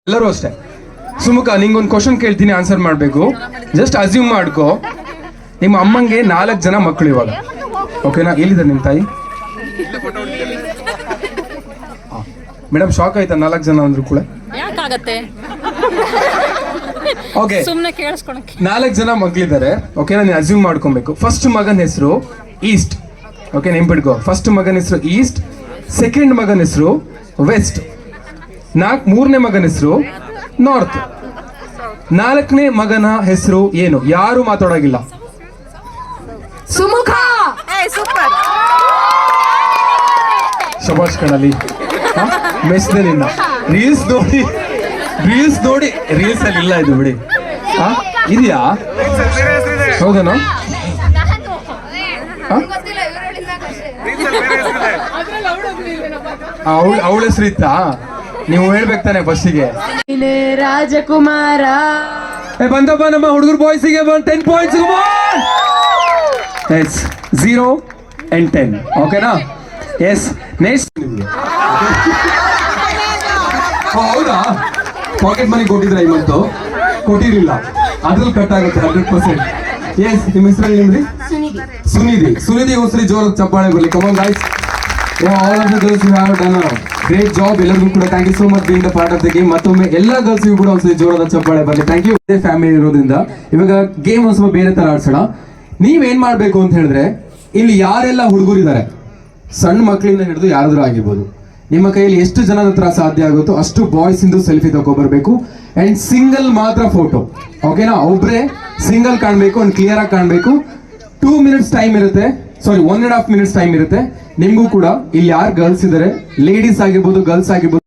ಎಲ್ಲರೂ ಅಷ್ಟೇ. ಸುಮುಖ ನಿಂಗೊಂದು ಕ್ವಶನ್ ಕೇಳ್ತೀನಿ, ಆನ್ಸರ್ ಮಾಡಬೇಕು. ಜಸ್ಟ್ ಅಸ್ಯೂಮ್ ಮಾಡ್ಕೋ, ನಿಮ್ಮ ಅಮ್ಮಂಗೆ 4 ಜನ ಮಕ್ಕಳು ಇವಾಗ, ಓಕೆನಾ? ಎಲ್ಲಿದ್ದಾರೆ ನಿಮ್ಮ ತಾಯಿ? ಮೇಡಮ್ ಶಾಕ್ ಆಯ್ತಾ 4 ಜನ ಅಂದ್ರು ಕೂಡ? ಓಕೆ, 4 ಜನ ಮಕ್ಕಳಿದ್ದಾರೆ, ಓಕೆನಾ? ನೀನು ಅಸ್ಯೂಮ್ ಮಾಡ್ಕೊಬೇಕು. ಫಸ್ಟ್ ಮಗನ ಹೆಸರು ಈಸ್ಟ್, ಓಕೆ? ನೆನ್ಪಿಡ್ಕೋ. ಫಸ್ಟ್ ಮಗನ ಹೆಸರು ಈಸ್ಟ್, ಸೆಕೆಂಡ್ ಮಗನ ಹೆಸರು ವೆಸ್ಟ್, ಮೂರನೇ ಮಗನ ಹೆಸರು ನಾರ್ತ್, 4ನೇ ಮಗನ ಹೆಸರು ಏನು? ಯಾರು ಮಾತಾಡೋಗಿಲ್ಲ. ಸುಮುಖ. ಶಬಾಷ್ ಕಣಲಿ, ಮೆಸ್ದಲ್ಲಿಲ್ಲ. ರೀಲ್ಸ್ ನೋಡಿ ರೀಲ್ಸ್ ಅಲ್ಲಿ ಇಲ್ಲ ಇದು, ಬಿಡಿ. ಇದೆಯಾ? ಹೌದನೋ? ಅವಳ ಹೆಸರು ಇತ್ತಾ? ನೀವು ಹೇಳ್ಬೇಕು ತಾನೆ ಫಸ್ಟಿಗೆ. ರಾಜಕುಮಾರ ಬಂದಪ್ಪ ನಮ್ಮ ಹುಡುಗರು ಬಾಯ್ಸಿಗೆ 10 ಪಾಯಿಂಟ್ಸ್. 0 and 10, ಓಕೆನಾ? Yes, next. ಹೌದಾ? ಪಾಕೆಟ್ ಮನಿ ಕೊಟ್ಟಿದ್ರೆ ಇವತ್ತು ಕೊಟ್ಟಿರಲಿಲ್ಲ, ಅದ್ರಲ್ಲಿ ಕಟ್ ಆಗುತ್ತೆ 100%. ಎಸ್, ನಿಮ್ಮ ಹೆಸರು ನಿಮ್ರಿ? ಸುನಿಧಿ ಉಸ್ರಿ ಜೋರ ಚಪ್ಪಾಳೆ ಬರಲಿ. Come on guys, all of the girls you have done a great job. ಎಲ್ಲರಿಗೂ ಕೂಡ thank you so much being the part of the game. ಮತ್ತೊಮ್ಮೆ ಎಲ್ಲ ಗರ್ಲ್ಸ್ಗೂ ಕೂಡ ಒಂದ್ಸರಿ ಜೋರಾದ ಚಪ್ಪಾಳೆ ಬರಲಿ. Thank you. ಫ್ಯಾಮಿಲಿ ಇರೋದ್ರಿಂದ ಇವಾಗ ಗೇಮ್ ಒಂದ್ ಸ್ವಲ್ಪ ಬೇರೆ ತರ ಆಡ್ಸೋಣ. ನೀವೇನ್ ಮಾಡ್ಬೇಕು ಅಂತ ಹೇಳಿದ್ರೆ, ಇಲ್ಲಿ ಯಾರೆಲ್ಲ ಹುಡುಗರಿದ್ದಾರೆ, ಸಣ್ಣ ಮಕ್ಕಳಿಂದ ಹಿಡಿದು ಯಾರಾದ್ರೂ ಆಗಿರ್ಬೋದು, ನಿಮ್ಮ ಕೈಯಲ್ಲಿ ಎಷ್ಟು ಜನದ ಹತ್ರ ಸಾಧ್ಯ ಆಗುತ್ತೋ ಅಷ್ಟು ಬಾಯ್ಸ್ ಇಂದು ಸೆಲ್ಫಿ ತಗೊಬರ್ಬೇಕು. ಅಂಡ್ ಸಿಂಗಲ್ ಮಾತ್ರ ಫೋಟೋ, ಓಕೆನಾ? ಒಬ್ರೆ ಸಿಂಗಲ್ ಕಾಣ್ಬೇಕು, ಅಂಡ್ ಕ್ಲಿಯರ್ ಆಗಿ ಕಾಣ್ಬೇಕು. 2 minutes ಟೈಮ್ ಇರುತ್ತೆ, ಸಾರಿ 1.5 minutes ಟೈಮ್ ಇರುತ್ತೆ. ನಿಮ್ಗೂ ಕೂಡ ಇಲ್ಲಿ ಯಾರು ಗರ್ಲ್ಸ್ ಇದಾರೆ, ಲೇಡೀಸ್ ಆಗಿರ್ಬೋದು, ಗರ್ಲ್ಸ್ ಆಗಿರ್ಬೋದು,